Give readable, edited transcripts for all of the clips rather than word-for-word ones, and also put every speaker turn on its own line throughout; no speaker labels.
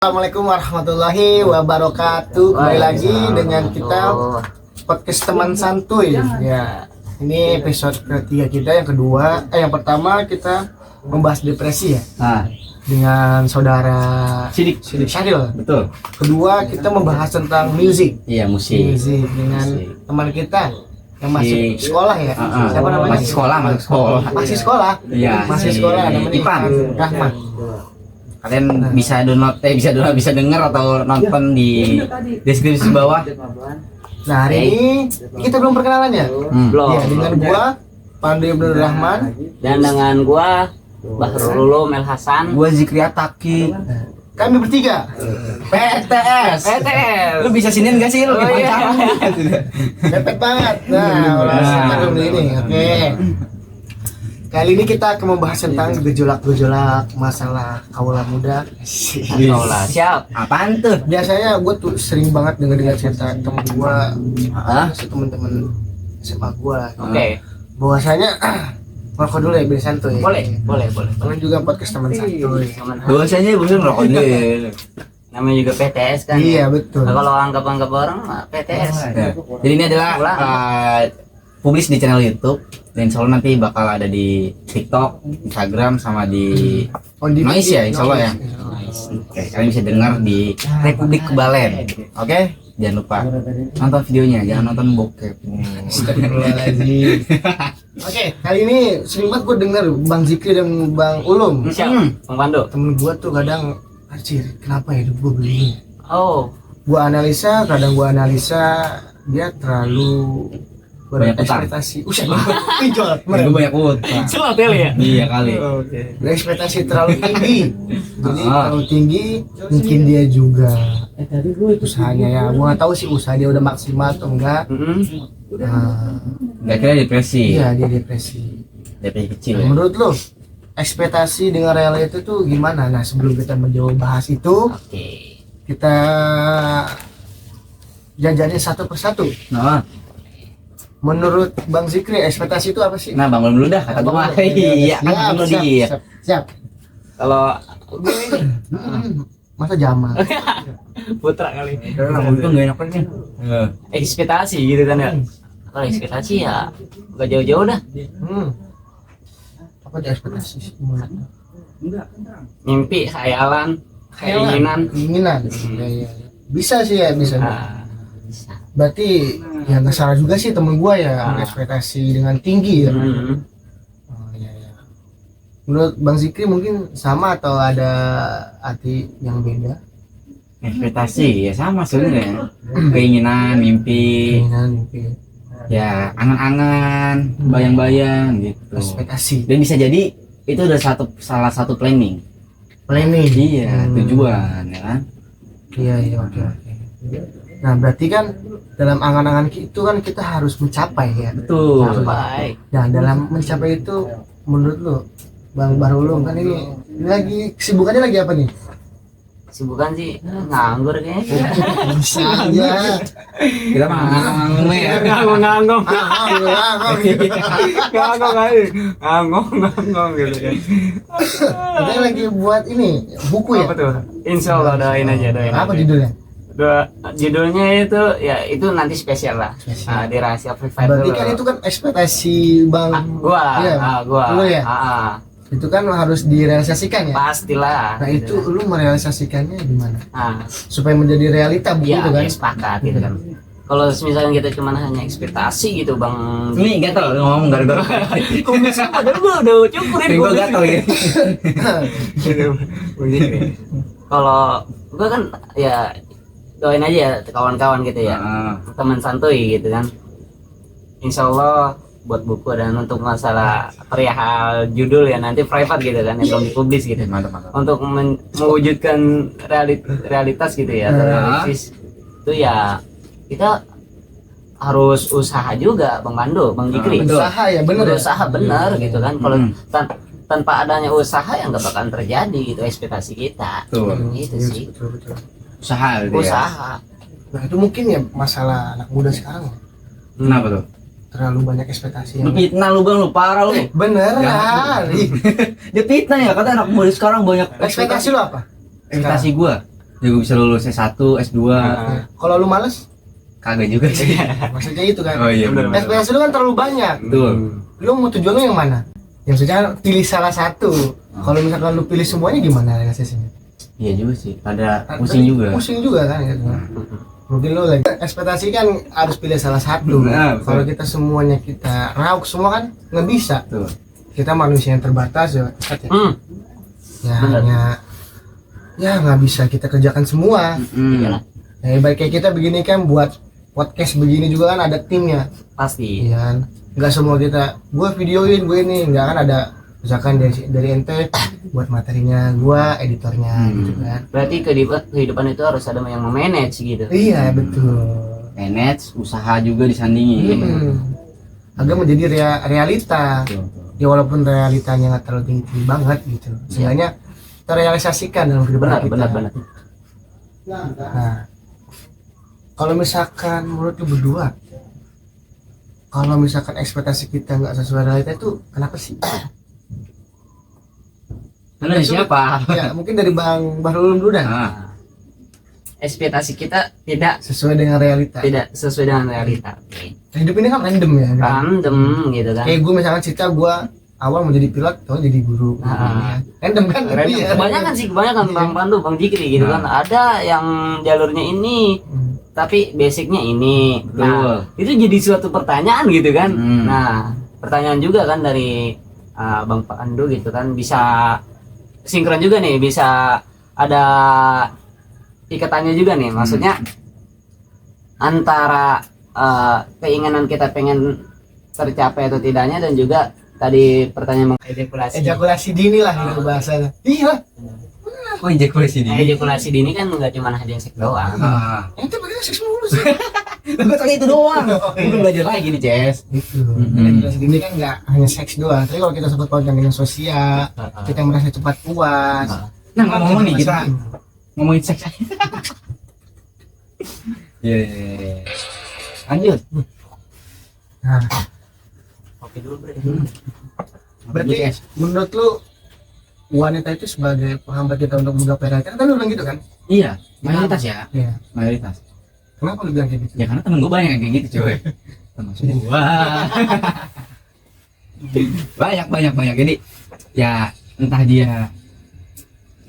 Assalamualaikum warahmatullahi wabarakatuh. Kembali lagi dengan kita podcast teman santuy. Ya, ini episode ketiga kita. Yang pertama kita membahas depresi ya. Dengan saudara
Sidik
Syaril.
Betul.
Kedua kita membahas tentang musik.
Iya, musik
Dengan teman kita yang masih sekolah ya. Siapa namanya?
Masih sekolah. Iya.
Masih sekolah. Namanya
Ipan
Rahmat.
Kalian bisa bisa denger atau nonton di deskripsi bawah.
Nah, hari ini kita belum perkenalan ya.
Belum.
Ya, dengan gua Pandu Abdul Rahman
Dan dengan gua Bahrul Mel Hasan.
Gua Zikri Ataki.
kami bertiga
PTS. Lu bisa siniin gak sih lu?
mepet banget. Belum ini. Oke. Kali ini kita akan membahas tentang gejolak-gejolak masalah kaula muda.
Kaulah siap.
Apaan tuh?
Biasanya gue tuh sering banget dengar cerita temen gue, temen-temen SMA gue.
Oke.
Bahwasanya rokok dulu ya, biar santuy.
Boleh.
Kalian juga podcast teman santuy.
Bahasanya bukan rokok dulu.
Namanya juga PTS kan.
Iya betul.
Nah, kalau anggap orang mah PTS.
Jadi ini adalah publis di channel YouTube dan insya Allah nanti bakal ada di TikTok, Instagram sama di Noise ya, insya Allah ya. Oke, kalian bisa dengar di Republik Kebalen. Oke, jangan lupa nonton videonya, jangan nonton bokep.
Astagfirullahaladzim. Oke, kali ini sering banget gue denger Bang Zikri dan Bang Ulum.
Siap. Bang Pandu.
Temen gue tuh kadang, anjir kenapa hidup gue begini?
Oh.
Kadang gue analisa dia terlalu
Banyak utang.
berekspektasi. Pinjol.
Gue banyak utang.
Celah ya.
Iya kali.
Berekspektasi terlalu tinggi. Jadi terlalu tinggi, mungkin dia juga usahanya ya. Gue nggak tahu sih usaha dia udah maksimal atau enggak.
Gak kira depresi.
Iya, dia depresi.
Depresi kecil.
Nah, menurut lo ekspektasi dengan realita itu gimana? Nah, sebelum kita menjawab bahas itu,
Oke.
kita jajarin satu persatu.
Nah,
Menurut Bang Zikri, ekspektasi itu apa sih?
nah bangun dulu dah kata gua. Iya, kan dulu dia.
Siap.
Kalau
Masa Jamal?
Putra kali.
Untung gak enak nih.
Ekspektasi gitu kan ya. Kalau ekspektasi ya gak jauh-jauh dah.
Apa dia ekspektasi sih?
Mimpi, khayalan, keinginan.
Keinginan. Ya. Bisa sih ya, bisa.
Bisa.
Berarti ya nggak salah juga sih temen gua ya ekspektasi dengan tinggi ya. Oh, iya. Menurut Bang Zikri mungkin sama atau ada arti yang beda?
Ekspektasi ya sama sebenarnya. Keinginan, mimpi,
Keinginan, mimpi,
ya angan-angan, bayang-bayang gitu.
ekspektasi.
Dan bisa jadi itu udah salah satu planning.
Planning.
Iya, tujuan ya kan.
Iya, oke. Nah, berarti kan dalam angan-angan itu kan kita harus mencapai ya.
Betul.
Baik.
Nah, dalam mencapai itu menurut lu Bang Barulung kan ini lagi kesibukannya lagi apa nih?
Sibukan sih nganggur kayaknya.
Bisa aja.
Kita ngomong ya.
Nganggung gitu ya.
Katanya lagi buat ini buku ya?
Apa tuh? Insya Allah doain aja.
Apa judulnya?
Judulnya itu ya itu nanti spesial lah. Di rahasia private.
Berarti kan itu kan ekspektasi Bang
Gua.
Lu ya? Itu kan harus direalisasikan ya?
Pastilah.
Nah, itu lu merealisasikannya gimana?
Nah,
Supaya menjadi realita buku
ya,
itu kan?
sepakat gitu kan. Kalau misalnya kita cuma hanya ekspektasi gitu Bang.
Ini gatel ngomong gara-gara.
Kok bisa padahal gua udah cukurin
Gua gatel ya.
Kalau gua kan ya doain aja ya kawan-kawan gitu ya. Teman santuy gitu kan. Insya Allah buat buku dan untuk masalah perihal judul ya nanti private gitu kan yang belum dipublis gitu.
Mantap.
Untuk mewujudkan realitas gitu ya realistis itu ya kita harus usaha juga Bang Pandu, Bang Zikri.
Usaha ya bener.
Usaha bener gitu kan. Kalau tanpa adanya usaha yang nggak bakalan terjadi gitu ekspektasi kita.
Betul.
Gitu sih.
Betul.
Usaha gitu ya.
Usaha.
Nah, itu mungkin ya masalah anak muda sekarang.
Kenapa tuh?
Terlalu banyak ekspektasi
Lu
yang
fitnah lu Bang, lu parah lu.
beneran.
Dia fitnah ya, kata anak muda sekarang banyak
Ekspektasi lu apa?
ekspektasi gua. juga bisa lulus S1, S2.
Kalau lu males,
Kagak juga sih.
maksudnya itu kan.
Oh iya benar.
Ekspektasi lu kan terlalu banyak.
Betul.
Lu mau tujuan lu yang mana? Yang sudah pilih salah satu. Kalau misalkan lu pilih semuanya gimana realisasinya?
Iya juga sih. Ada pusing juga.
Pusing juga kan gitu. Mungkin lu lagi ekspektasi kan harus pilih salah satu.
Nah, betul.
Kalau kita semuanya kita rauk semua kan nggak bisa.
Betul.
Kita manusia yang terbatas ya. Ya
Benar.
hanya ya nggak bisa kita kerjakan semua.
Iyalah,
Ya baik kayak kita begini kan buat podcast begini juga kan ada timnya.
pasti.
Iya kan? Nggak semua kita gua videoin gue ini nggak kan ada misalkan dari ente buat materinya gua editornya gitu kan.
Berarti kehidupan itu harus ada yang memanage gitu.
Iya betul.
Manage, usaha juga disandingin.
Agak menjadi realita.
Betul.
Ya walaupun realitanya nggak terlalu tinggi banget gitu. Seenggaknya terrealisasikan dalam kehidupan kita.
Benar.
Nah, kalau misalkan menurut lu berdua, kalau misalkan ekspektasi kita nggak sesuai realita itu kenapa sih?
Karena siapa?
Ya mungkin dari Bang Bahrul dulu dah.
Nah,
Ekspektasi kita tidak
Sesuai dengan realita.
sesuai dengan realita.
Hidup ini kan random ya. Kan?
Random gitu kan.
Kayak gue misalkan cerita gue awal mau jadi pilot, tau jadi guru. Random kan?
Random.
Iya.
Kebanyakan Bang Pandu, Bang Jikri gitu kan. Ada yang jalurnya ini, tapi basicnya ini. Nah, itu jadi suatu pertanyaan gitu kan. Nah, pertanyaan juga kan dari Bang Pandu gitu kan, bisa sinkron juga nih, bisa ada ikatannya juga nih, maksudnya antara keinginan kita pengen tercapai atau tidaknya, dan juga tadi pertanyaan
Ejakulasi dini lah gitu bahasanya. Iya.
oh ejakulasi dini.
ejakulasi dini kan nggak cuma hadiah seks doang.
Ente bagaimana seks mulu sih?
Gue tanya itu doang. Gue belajar lagi nih, Ces.
Gitu. Ejakulasi dini kan nggak hanya seks doang. Tapi kalau kita sempat pautkan dengan sosial, kita merasa cepat puas.
Nah, ngomong nih kita ngomongin seks aja. Iya. Lanjut.
Nah,
Oke dulu bre.
berarti menurut lu wanita itu sebagai penghambat kita untuk menggapai realita? Kan lu bilang gitu kan?
Iya, mayoritas ya.
Iya.
Mayoritas.
Kenapa lu bilang kayak gitu?
Ya karena temen gue banyak yang kayak gitu, coy. Termasuk gua. banyak. Jadi ya entah dia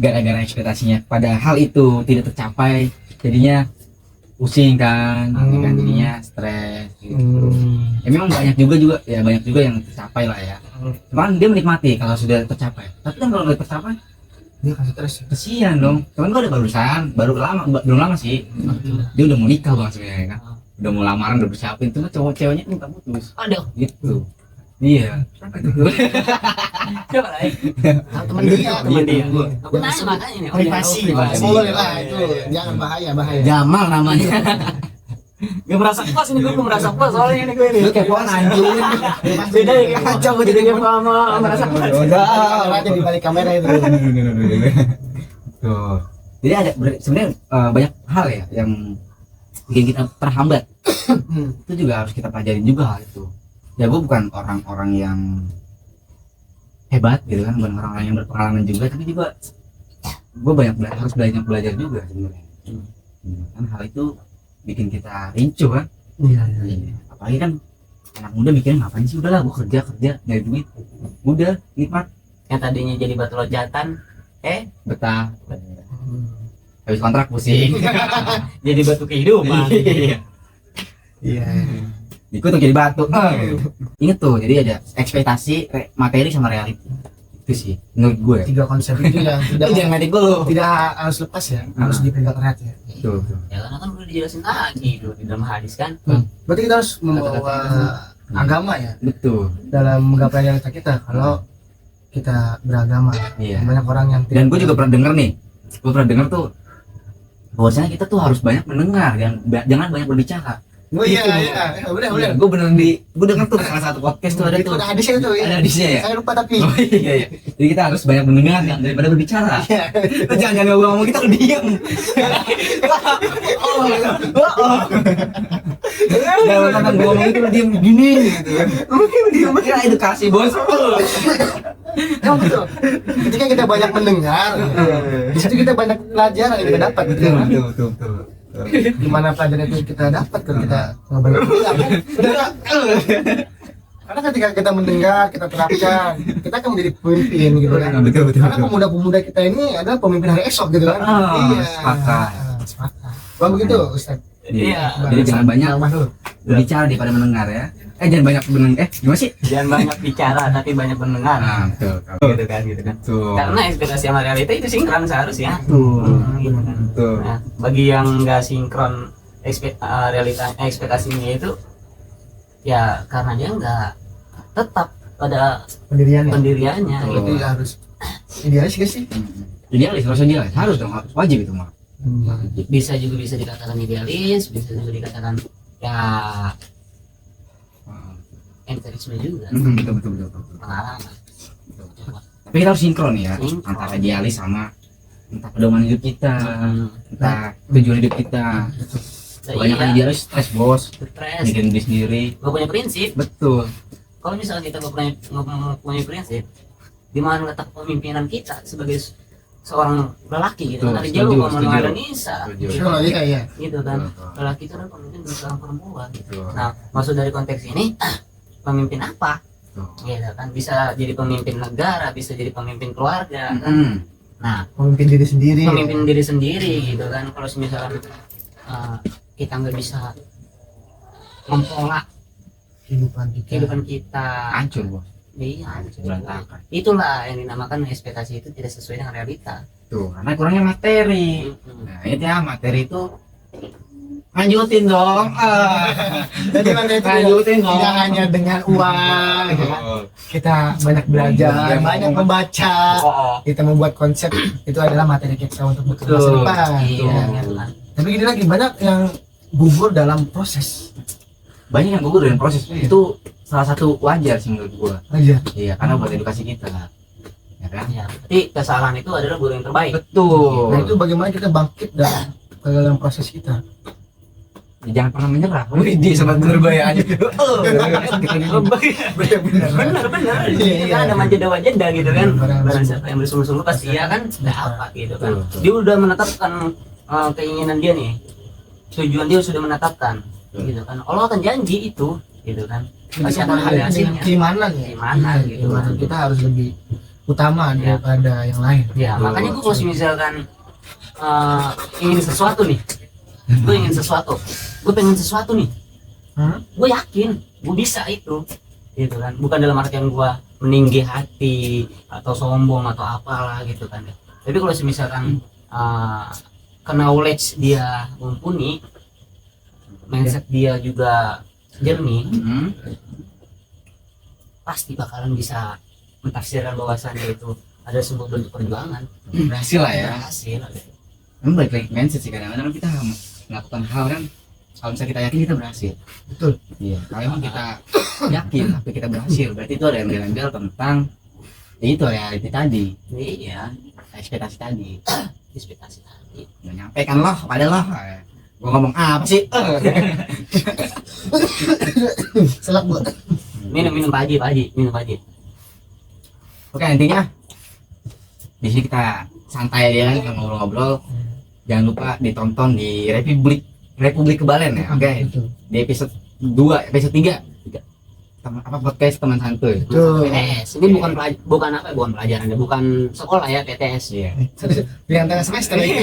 gara-gara ekspektasinya pada hal itu tidak tercapai, jadinya pusing kan, ya kan, jadinya stres gitu. Ya memang banyak juga yang tercapai lah ya. Cuman dia menikmati kalau sudah tercapai. Tapi kan kalau nggak tercapai,
Dia kasih stres ya?
kesian dong. Cuman gue udah baru belum lama sih. Dia udah mau nikah bang sebenarnya kan. Udah mau lamaran, udah bersiapin, cuma cowok-ceweknya minta putus.
Aduh,
Gitu. Iya.
coba lah.
Temen dia.
Aku nanya makanya nih.
Privasi.
privasi.
Boleh lah itu. Jangan bahaya.
Jamal namanya.
Gak merasa puas ini, gue belum merasa puas soalnya ini gue ini.
Lu kepoan anjing.
Beda ya, kacau gue jadi kepo sama merasa puas.
Udah. Di balik kamera itu.
Tuh. Jadi ada sebenarnya banyak hal ya yang bikin kita terhambat. Itu juga harus kita pelajarin juga hal itu. Ya gue bukan orang-orang yang hebat gitu kan, bukan orang-orang yang berpengalaman juga, tapi juga gue harus belajar juga sebenarnya. Kan hal itu bikin kita rincu kan.
Iya.
Apalagi kan anak muda mikirnya ngapain sih, udahlah gue kerja nyari duit, udah nikmat.
Yang tadinya jadi batu lojatan,
Betah. Habis kontrak pusing.
jadi batu kehidupan.
Iya.
Ikut tuh jadi batu. Ingat tuh, jadi ada ekspektasi, materi sama realita. Itu sih menurut gue.
Tiga konsep itu yang
Itu jangan ngerti gue loh.
tidak harus lepas ya, harus dipegang erat ya.
Tuh.
Ya karena kan udah dijelasin lagi tuh di dalam hadis kan.
Berarti kita harus membawa agama ya
Betul.
dalam menggapai realita kita kalau kita beragama.
Iya.
Banyak orang yang
Dan gue juga pernah denger nih. Gue pernah denger tuh bahwasanya kita tuh harus banyak mendengar, jangan banyak berbicara.
Oh iya, udah.
Gue denger tuh salah satu podcast tuh ada
Itu
tuh.
ada hadisnya tuh ya.
Ada hadisnya ya?
Saya lupa tapi.
Oh iya. Jadi kita harus banyak mendengar kan, daripada berbicara.
Iya.
Lu jangan ngomong kita lu diem. Jangan nonton gua ngomong itu lu diem gini gitu kan. Diem kira edukasi bos.
Emang betul. Ketika kita banyak mendengar, di situ kita banyak pelajaran yang kita dapat gitu kan.
Betul.
Gimana pelajaran itu kita dapat kalau kita nggak banyak bilang. Benar nggak? Karena ketika kita mendengar, kita terapkan, kita akan menjadi pemimpin gitu kan.
Betul.
Karena pemuda-pemuda kita ini adalah pemimpin hari esok gitu kan.
Sepakat.
Sepakat. Bang begitu, Ustaz.
Iya.
Jadi jangan banyak
Mas lu.
berbicara daripada mendengar ya. Jangan banyak mendengar. Gimana sih?
Jangan banyak bicara tapi banyak mendengar.
Betul.
Gitu kan.
Tuh.
Karena ekspektasi sama realita itu sinkron seharusnya.
Tuh.
Gitu kan.
Tuh.
Nah, bagi yang nggak sinkron realita ekspektasinya itu ya karena dia nggak tetap pada
Pendiriannya.
pendiriannya
Betul.
gitu.
Itu harus idealis gak sih?
Idealis, harus idealis. Harus dong, wajib itu mah.
Bisa dikatakan idealis, bisa juga dikatakan ya empirisme juga,
Betul.
pengalaman.
Tapi kita harus sinkron ya,
Sinkron.
antara idealis sama entah pedoman hidup kita,
Hmm.
entah tujuan hidup kita. Kebanyakan
Iya,
idealis stres bos,
stres,
bikin diri sendiri.
gak punya prinsip.
Betul.
Kalau misalnya kita nggak punya prinsip, di mana letak pemimpinan kita sebagai seorang lelaki gitu,
Betul,
dari
setuju,
jauh ngomong
setuju.
ada Nisa,
Setuju.
Psikologika ya.
gitu kan.
Betul.
Lelaki itu adalah pemimpin dari seorang perempuan.
Betul.
Nah, maksud dari konteks ini, pemimpin apa?
Betul.
Gitu kan, bisa jadi pemimpin negara, bisa jadi pemimpin keluarga. Kan?
Mm-mm.
Nah,
Pemimpin diri sendiri.
pemimpin diri sendiri gitu kan. Kalau misalnya kita nggak bisa mempola kehidupan kita,
Hancur bos,
iya,
berantakan.
itulah yang dinamakan ekspektasi itu tidak sesuai dengan realita.
Tuh, karena kurangnya materi.
Mm-mm.
Nah, itu ya materi itu lanjutin dong.
Jadi nanti itu
Lanjutin dong.
tidak hanya dengan uang, gitu kan.
Betul.
Kita banyak belajar,
Iya,
banyak membaca,
Oh,
kita membuat konsep itu adalah materi kita untuk masa
Betul.
depan.
iya,
Ya.
gitu kan.
Tapi gini lagi banyak yang gugur dalam proses
Banyak yang gugur dengan proses
Iya.
itu salah satu wajar sih menurut gua.
aja.
Iya, karena buat edukasi kita, ya kan?
Ya, berarti kesalahan itu adalah guru yang terbaik.
Betul.
Nah itu bagaimana kita bangkit dalam proses kita.
Ya, jangan pernah menyerah. Wih, di sobat berbahaya aja.
Benar.
Iya.
Kita ada wajeda gitu kan.
Barang
Barang siapa yang bersungguh-sungguh pasti ya kan dapat gitu kan.
Betul.
Dia udah menetapkan keinginan dia nih. Tujuan dia sudah menetapkan gitu kan. Allah akan janji itu gitu kan. Pasti akan ada hasilnya.
Keimanan ya.
Keimanan gitu.
Keimanan kita harus lebih utama
Ya.
daripada yang lain.
Ya, makanya gue kalau misalkan ingin sesuatu nih, gue ingin sesuatu, gue pengen sesuatu nih, gue yakin gue bisa itu, gitu kan. Bukan dalam artian gue meninggi hati atau sombong atau apalah gitu kan. Tapi kalau misalkan knowledge dia mumpuni, mindset dia juga jernih, pasti bakalan bisa mentafsirkan bahwasannya itu ada sebuah bentuk perjuangan.
Berhasil lah ya.
Berhasil.
Memang balik lagi ke mindset sih, kadang-kadang kita melakukan hal kan, kalau misalnya kita yakin kita berhasil.
Betul.
Iya. Kalau emang kita yakin tapi kita berhasil, berarti itu ada embel-embel tentang ya itu reality tadi,
Iya,
ekspektasi tadi.
ekspektasi tadi.
Udah nyampe kan loh, pada loh. Gua ngomong apa sih?
Selak bu.
Minum Pak Haji, minum Pak Haji.
Oke, intinya di sini kita santai aja kan, kita ngobrol-ngobrol. Jangan lupa ditonton di Republik Kebalen ya. Oke.
Betul.
Di episode 2, episode 3. Podcast teman santuy.
Betul.
PTS. Ini bukan pelajaran, bukan sekolah ya PTS.
Iya.
Pilihan tengah semester itu.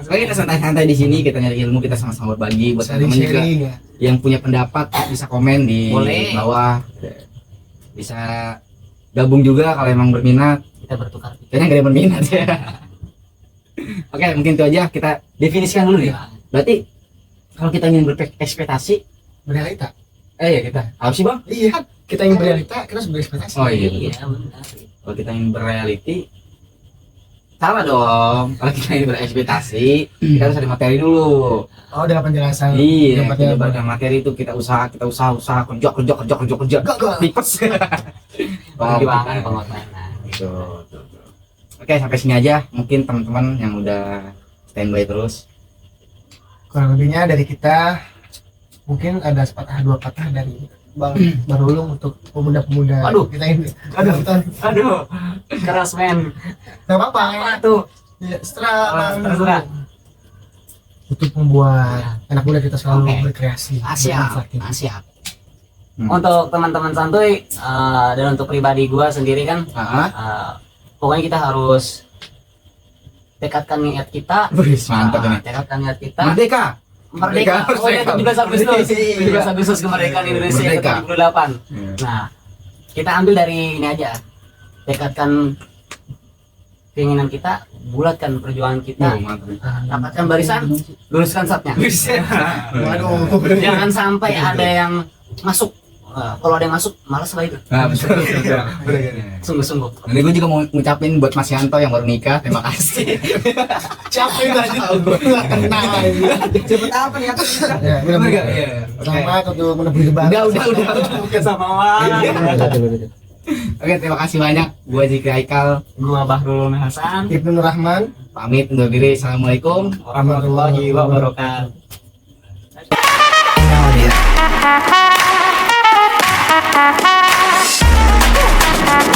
Oke, kita santai-santai di sini, kita nyari ilmu, kita sama-sama berbagi buat teman-teman juga
Sharing ya.
yang punya pendapat bisa komen di
Boleh.
bawah. Bisa gabung juga kalau emang berminat.
Kita bertukar
Kayaknya gak ada yang berminat ya. Oke, mungkin itu aja kita definisikan dulu ya. Berarti kalau kita ingin berekspektasi,
Berealita.
ya kita apa sih bang?
Iya. Kita yang berealita, kita harus berekspektasi.
Oh iya.
Iya, benar.
Kalau kita ingin bereality, salah dong. Kalau kita ingin berekspektasi, kita harus ada materi dulu.
Oh, dengan penjelasan.
Iya,
Dengan
kita
penjelasan.
baca materi itu kita usaha kerja,
Gagal.
tipes.
Perjuangan pengorbanan.
Gitu. Oke, sampai sini aja. Mungkin teman-teman yang udah standby terus.
kurang lebihnya dari kita. Mungkin ada sepatah dua patah dari Bang Barulung untuk pemuda-pemuda
Aduh.
kita ini.
Aduh, keras men.
Gak apa-apa ya.
Apa tuh?
Ya, setelah
Terserah.
untuk membuat anak muda kita selalu
Oke.
berkreasi.
Siap,
bermanfaat.
siap. Untuk teman-teman santuy dan untuk pribadi gua sendiri kan, pokoknya kita harus tekadkan niat kita.
Wih, mantap ini.
Tekadkan niat kita.
Merdeka.
Merdeka. Oh ya, 17 Agustus. 17 Agustus kemerdekaan Indonesia
Merdeka.
ke-78. Nah, kita ambil dari ini aja. Tekadkan keinginan kita, bulatkan perjuangan kita.
Mantap.
Rapatkan barisan, luruskan satnya.
Waduh.
Jangan sampai ada yang masuk. Kalau ada yang masuk, malas lah itu.
Nah, betul.
Sungguh-sungguh.
Nanti gue juga mau ngucapin buat Mas Yanto yang baru nikah, terima kasih.
Capek lagi tahu gue nggak kenal lagi.
Cepet apa nih?
Ya, benar
Iya,
benar.
iya.
Selamat untuk menebus lebaran.
Udah.
Bukan sama Wan.
Oke, terima kasih banyak. Gua Zikri Haikal,
Gua Bahrul Hasan.
Ibnu Rahman.
pamit undur diri. Assalamualaikum.
Warahmatullahi wabarakatuh.
Thank you.